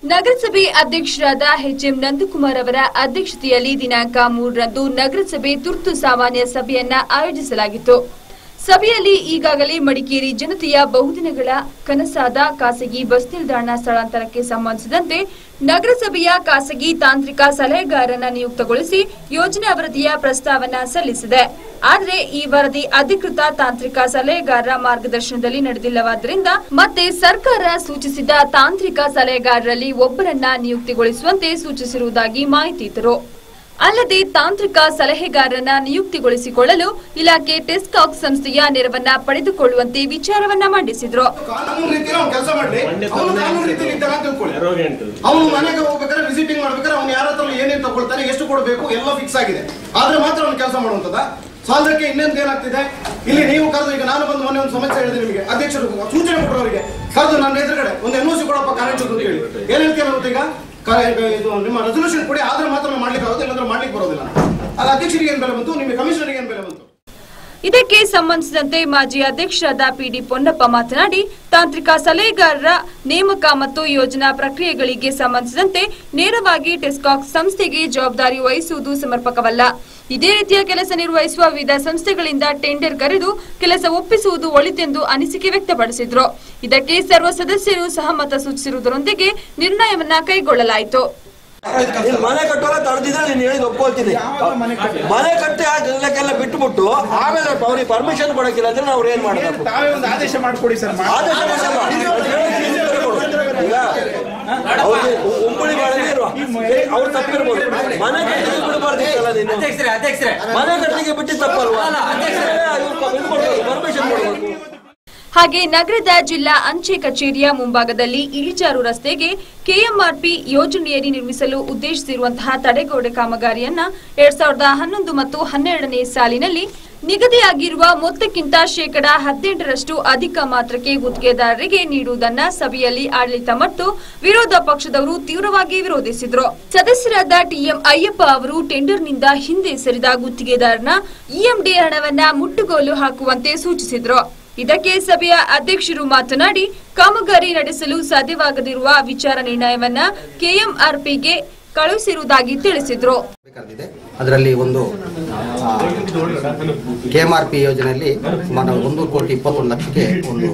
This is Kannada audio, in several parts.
ನಗರಸಭೆ ಅಧ್ಯಕ್ಷರಾದ ಎಚ್ಎಂ ನಂದಕುಮಾರ್ ಅವರ ಅಧ್ಯಕ್ಷತೆಯಲ್ಲಿ ದಿನಾಂಕ 3ರಂದು ನಗರಸಭೆ ತುರ್ತು ಸಾಮಾನ್ಯ ಸಭೆಯನ್ನ ಆಯೋಜಿಸಲಾಗಿತ್ತು. ಸಭೆಯಲ್ಲಿ ಈಗಾಗಲೇ ಮಡಿಕೇರಿ ಜನತೆಯ ಬಹುದಿನಗಳ ಕನಸಾದ ಖಾಸಗಿ ಬಸ್ ನಿಲ್ದಾಣ ಸ್ಥಳಾಂತರಕ್ಕೆ ಸಂಬಂಧಿಸಿದಂತೆ ನಗರಸಭೆಯ ಖಾಸಗಿ ತಾಂತ್ರಿಕ ಸಲಹೆಗಾರರನ್ನ ನಿಯುಕ್ತಗೊಳಿಸಿ ಯೋಜನಾ ವರದಿಯ ಪ್ರಸ್ತಾವನೆ ಸಲ್ಲಿಸಿದೆ. ಆದರೆ ಈ ವರದಿ ಅಧಿಕೃತ ತಾಂತ್ರಿಕ ಸಲಹೆಗಾರರ ಮಾರ್ಗದರ್ಶನದಲ್ಲಿ ನಡೆದಿಲ್ಲವಾದ್ದರಿಂದ ಮತ್ತೆ ಸರ್ಕಾರ ಸೂಚಿಸಿದ ತಾಂತ್ರಿಕ ಸಲಹೆಗಾರರಲ್ಲಿ ಒಬ್ಬರನ್ನ ನಿಯುಕ್ತಿಗೊಳಿಸುವಂತೆ ಸೂಚಿಸಿರುವುದಾಗಿ ಮಾಹಿತಿ ಇದ್ದರು. ಅಲ್ಲದೆ ತಾಂತ್ರಿಕ ಸಲಹೆಗಾರರನ್ನ ನಿಯುಕ್ತಿಗೊಳಿಸಿಕೊಳ್ಳಲು ಇಲಾಖೆ ಟೆಸ್ಕಾಕ್ ಸಂಸ್ಥೆಯ ನೆರವನ್ನ ಪಡೆದುಕೊಳ್ಳುವಂತೆ ವಿಚಾರವನ್ನ ಮಂಡಿಸಿದ್ರು. ಅವನು ಮನೆಗೆ ಹೋಗ್ಬೇಕಾದ್ರೆ ವಿಸಿಟಿಂಗ್ ಮಾಡ್ಬೇಕಾದ್ರೆ ಅವ್ನು ಯಾರ ಹತ್ರ ಏನೇನು ತಗೊಳ್ತಾನೆ, ಎಷ್ಟು ಕೊಡಬೇಕು ಎಲ್ಲ ಫಿಕ್ಸ್ ಆಗಿದೆ. ಆದ್ರೆ ಮಾತ್ರ ಅವ್ನು ಕೆಲಸ ಮಾಡುವಂತದ. ಸೊ ಅದಕ್ಕೆ ಇನ್ನೊಂದು ಏನಾಗ್ತಿದೆ, ಇಲ್ಲಿ ನೀವು ಕರೆದು, ಈಗ ನಾನು ಬಂದು ಮೊನ್ನೆ ಒಂದು ಸಮಸ್ಯೆ ಹೇಳಿದೆ ನಿಮಗೆ, ಅಧ್ಯಕ್ಷರು ಸೂಚನೆ ಕೊಟ್ಟರು ಅವರಿಗೆ ಕರೆದು ನನ್ನ ಎದುರುಗಡೆ ಒಂದು NOC ಕೊಡಪ್ಪ ಕಾರ್ಯಕ್ರಮ ಅಂತ ಹೇಳಿ ಏನ್ ಹೇಳ್ತೀರ ಅಂತ. ಈಗ ನಿಮ್ಮ ರೆಸಲ್ಯೂಷನ್ ಕೊಡಿ, ಆದ್ರೆ ಮಾತ್ರ ಮಾಡ್ಲಿಕ್ಕೆ ಆಗುತ್ತೆ, ಇಲ್ಲಾಂದ್ರೆ ಮಾಡ್ಲಿಕ್ಕೆ ಬರೋದಿಲ್ಲ. ಆಗ ಅಧ್ಯಕ್ಷರಿಗೆ ಏನ್ ಬೆಲೆ ಬಂತು, ನಿಮ್ಮ ಕಮಿಷನರಿಗೆ ಏನ್ ಬೆಲೆ ಬಂತು? ಇದಕ್ಕೆ ಸಂಬಂಧಿಸಿದಂತೆ ಮಾಜಿ ಅಧ್ಯಕ್ಷರಾದ PD ಪೊನ್ನಪ್ಪ ಮಾತನಾಡಿ, ತಾಂತ್ರಿಕ ಸಲಹೆಗಾರರ ನೇಮಕ ಮತ್ತು ಯೋಜನಾ ಪ್ರಕ್ರಿಯೆಗಳಿಗೆ ಸಂಬಂಧಿಸಿದಂತೆ ನೇರವಾಗಿ ಟೆಸ್ಕಾಕ್ ಸಂಸ್ಥೆಗೆ ಜವಾಬ್ದಾರಿ ವಹಿಸುವುದು ಸಮರ್ಪಕವಲ್ಲ. ಇದೇ ರೀತಿಯ ಕೆಲಸ ನಿರ್ವಹಿಸುವ ವಿವಿಧ ಸಂಸ್ಥೆಗಳಿಂದ ಟೆಂಡರ್ ಕರೆದು ಕೆಲಸ ಒಪ್ಪಿಸುವುದು ಒಳಿತೆಂದು ಅನಿಸಿಕೆ ವ್ಯಕ್ತಪಡಿಸಿದ್ರು. ಇದಕ್ಕೆ ಸರ್ವ ಸದಸ್ಯರು ಸಹಮತ ಸೂಚಿಸಿರುವುದರೊಂದಿಗೆ ನಿರ್ಣಯವನ್ನ ಕೈಗೊಳ್ಳಲಾಯಿತು. ಮನೆ ಕಟ್ಟೋಲ್ಲ ತಡೆದಿದ್ರೆ ನೀನು ಹೇಳಿದ್ ಒಪ್ಕೊಳ್ತೀನಿ. ಮನೆ ಕಟ್ಟಿ ಅದಕ್ಕೆಲ್ಲ ಬಿಟ್ಟುಬಿಟ್ಟು ಆಮೇಲೆ ಅವ್ರಿಗೆ ಪರ್ಮಿಷನ್ ಕೊಡಕ್ಕಿಲ್ಲ ಅಂದ್ರೆ ನಾವು ಏನ್ ಮಾಡಬೇಕು? ಆದೇಶ ಮಾಡಿಕೊಡಿ ಸರ್. ಅವ್ರಿಗೆ ಉಂಬಳಿ ಮಾಡಿದ್ರು ಅವ್ರು ತಪ್ಪಿರ್ಬೋದು. ಮನೆ ಕಟ್ಟಿಗೆ ಬಿಡಬಾರ್ದಿತ್ತಲ್ಲ ನೀನು. ಮನೆ ಕಟ್ಟಿಗೆ ಬಿಟ್ಟು ತಪ್ಪಲ್ವಾ? ಪರ್ಮಿಷನ್ ಕೊಡಬೇಕು. ಹಾಗೆ ನಗರದ ಜಿಲ್ಲಾ ಅಂಚೆ ಕಚೇರಿಯ ಮುಂಭಾಗದಲ್ಲಿ ಇಳಿಜಾರು ರಸ್ತೆಗೆ KMRP ಯೋಜನೆಯಡಿ ನಿರ್ಮಿಸಲು ಉದ್ದೇಶಿಸಿರುವಂತಹ ತಡೆಗೋಡೆ ಕಾಮಗಾರಿಯನ್ನ 2011 ಮತ್ತು 12ನೇ ಸಾಲಿನಲ್ಲಿ ನಿಗದಿಯಾಗಿರುವ ಮೊತ್ತಕ್ಕಿಂತ ಶೇಕಡಾ 18ರಷ್ಟು ಅಧಿಕ ಮಾತ್ರಕ್ಕೆ ಗುತ್ತಿಗೆದಾರರಿಗೆ ನೀಡುವುದನ್ನ ಸಭೆಯಲ್ಲಿ ಆಡಳಿತ ಮತ್ತು ವಿರೋಧ ಪಕ್ಷದವರು ತೀವ್ರವಾಗಿ ವಿರೋಧಿಸಿದ್ರು. ಸದಸ್ಯರಾದ TM ಅಯ್ಯಪ್ಪ ಅವರು ಟೆಂಡರ್ನಿಂದ ಹಿಂದೆ ಸರಿದ ಗುತ್ತಿಗೆದಾರನ EMD ಹಣವನ್ನ ಮುಟ್ಟುಗೋಲು ಹಾಕುವಂತೆ ಸೂಚಿಸಿದ್ರು. ಇದಕ್ಕೆ ಸಭೆಯ ಅಧ್ಯಕ್ಷರು ಮಾತನಾಡಿ, ಕಾಮಗಾರಿ ನಡೆಸಲು ಸಾಧ್ಯವಾಗದಿರುವ ವಿಚಾರ ನಿರ್ಣಯವನ್ನ KMRPಗೆ ಕಳುಹಿಸಿರುವುದಾಗಿ ತಿಳಿಸಿದ್ರು. ಅದರಲ್ಲಿ ಒಂದು KMRP ಯೋಜನೆಯಲ್ಲಿ ಸುಮಾರು 1,21,00,000ಕ್ಕೆ ಒಂದು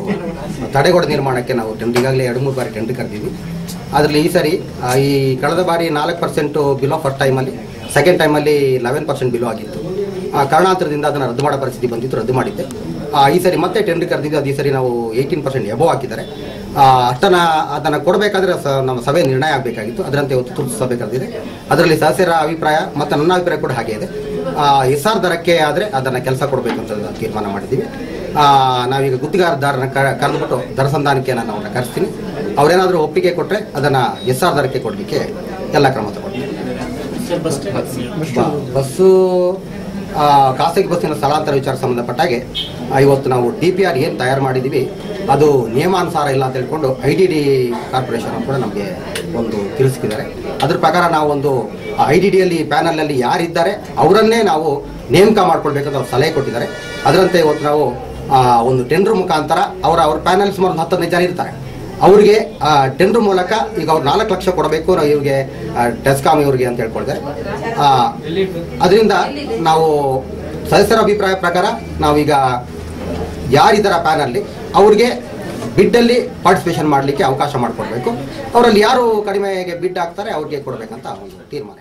ತಡೆಗೋಡೆ ನಿರ್ಮಾಣಕ್ಕೆ ನಾವು ಈಗಾಗಲೇ 2-3 ಬಾರಿ ಟೆಂಡರ್ ಕರೆದಿದ್ವಿ. ಅದರಲ್ಲಿ ಈ ಸರಿ ಈ ಕಳೆದ ಬಾರಿ 4% ಬಿಲೋ ಫಸ್ಟ್ ಟೈಮಲ್ಲಿ, ಸೆಕೆಂಡ್ ಟೈಮಲ್ಲಿ 11% ಬಿಲೋ ಆಗಿತ್ತು. ಕಾರಣಾಂತರದಿಂದ ಅದನ್ನು ರದ್ದು ಮಾಡೋ ಪರಿಸ್ಥಿತಿ ಬಂದಿತ್ತು, ರದ್ದು ಮಾಡಿದ್ದೆ. ಈ ಸರಿ ಮತ್ತೆ ಟೆಂಡರ್ ಕರೆದಿದ್ದು, ಅದು ಈ ಸರಿ ನಾವು 18% ಎಬೋ ಹಾಕಿದ್ದಾರೆ. ಅಷ್ಟನ್ನು ಅದನ್ನು ಕೊಡಬೇಕಾದ್ರೆ ನಮ್ಮ ಸಭೆ ನಿರ್ಣಯ ಆಗಬೇಕಾಗಿತ್ತು. ಅದರಂತೆ ಇವತ್ತು ತುರ್ತು ಸಭೆ ಕರೆದಿದೆ. ಅದರಲ್ಲಿ ಸದಸ್ಯರ ಅಭಿಪ್ರಾಯ ಮತ್ತು ನನ್ನ ಅಭಿಪ್ರಾಯ ಕೂಡ ಹಾಗೆ ಇದೆ. SR ದರಕ್ಕೆ ಆದರೆ ಅದನ್ನು ಕೆಲಸ ಕೊಡಬೇಕು ಅಂತ ತೀರ್ಮಾನ ಮಾಡಿದ್ದೀವಿ. ನಾವೀಗ ಗುತ್ತಿಗೆದಾರರನ್ನ ಕರೆದುಬಿಟ್ಟು ದರ ಸಂಧಾನಕ್ಕೆ ನಾನು ಅವ್ರನ್ನ ಕರೆಸ್ತೀನಿ. ಅವರೇನಾದರೂ ಒಪ್ಪಿಗೆ ಕೊಟ್ಟರೆ ಅದನ್ನು SR ದರಕ್ಕೆ ಕೊಡಲಿಕ್ಕೆ ಎಲ್ಲ ಕ್ರಮ ತಗೊಳ್ತೀವಿ. ಬಸ್ಸು ಖಾಸಗಿ ಬಸ್ಸಿನ ಸ್ಥಳಾಂತರ ವಿಚಾರ ಸಂಬಂಧಪಟ್ಟಾಗೆ ಇವತ್ತು ನಾವು DPR ಏನು ತಯಾರು ಮಾಡಿದ್ದೀವಿ ಅದು ನಿಯಮಾನುಸಾರ ಇಲ್ಲ ಅಂತ ಹೇಳ್ಕೊಂಡು IDD ಕಾರ್ಪೊರೇಷನ್ ಕೂಡ ನಮಗೆ ಒಂದು ತಿಳಿಸಿದ್ದಾರೆ. ಅದ್ರ ಪ್ರಕಾರ ನಾವು ಒಂದು IDDಯಲ್ಲಿ ಪ್ಯಾನಲ್ನಲ್ಲಿ ಯಾರಿದ್ದಾರೆ ಅವರನ್ನೇ ನಾವು ನೇಮಕ ಮಾಡ್ಕೊಳ್ಬೇಕಂತ ಅವ್ರು ಸಲಹೆ ಕೊಟ್ಟಿದ್ದಾರೆ. ಅದರಂತೆ ಇವತ್ತು ನಾವು ಒಂದು ಟೆಂಡರ್ ಮುಖಾಂತರ ಅವರ ಪ್ಯಾನಲ್ ಸುಮಾರು 10-15 ಜನ ಇರ್ತಾರೆ. ಅವ್ರಿಗೆ ಟೆಂಡರ್ ಮೂಲಕ ಈಗ ಅವ್ರು 4 ಲಕ್ಷ ಕೊಡಬೇಕು ಇವ್ರಿಗೆ ಟೆಸ್ಕಾಮ್ ಇವ್ರಿಗೆ ಅಂತ ಹೇಳ್ಕೊಳ್ತಾರೆ. ಅದರಿಂದ ನಾವು ಸದಸ್ಯರ ಅಭಿಪ್ರಾಯ ಪ್ರಕಾರ ನಾವೀಗ ಯಾರಿದ್ದಾರ ಪ್ಯಾನಲ್ಲಿ ಅವ್ರಿಗೆ ಬಿಡ್ಡಲ್ಲಿ ಪಾರ್ಟಿಸಿಪೇಷನ್ ಮಾಡಲಿಕ್ಕೆ ಅವಕಾಶ ಮಾಡಿಕೊಡ್ಬೇಕು. ಅವರಲ್ಲಿ ಯಾರು ಕಡಿಮೆಗೆ ಬಿಡ್ ಹಾಕ್ತಾರೆ ಅವ್ರಿಗೆ ಕೊಡಬೇಕಂತ ಒಂದು ತೀರ್ಮಾನ.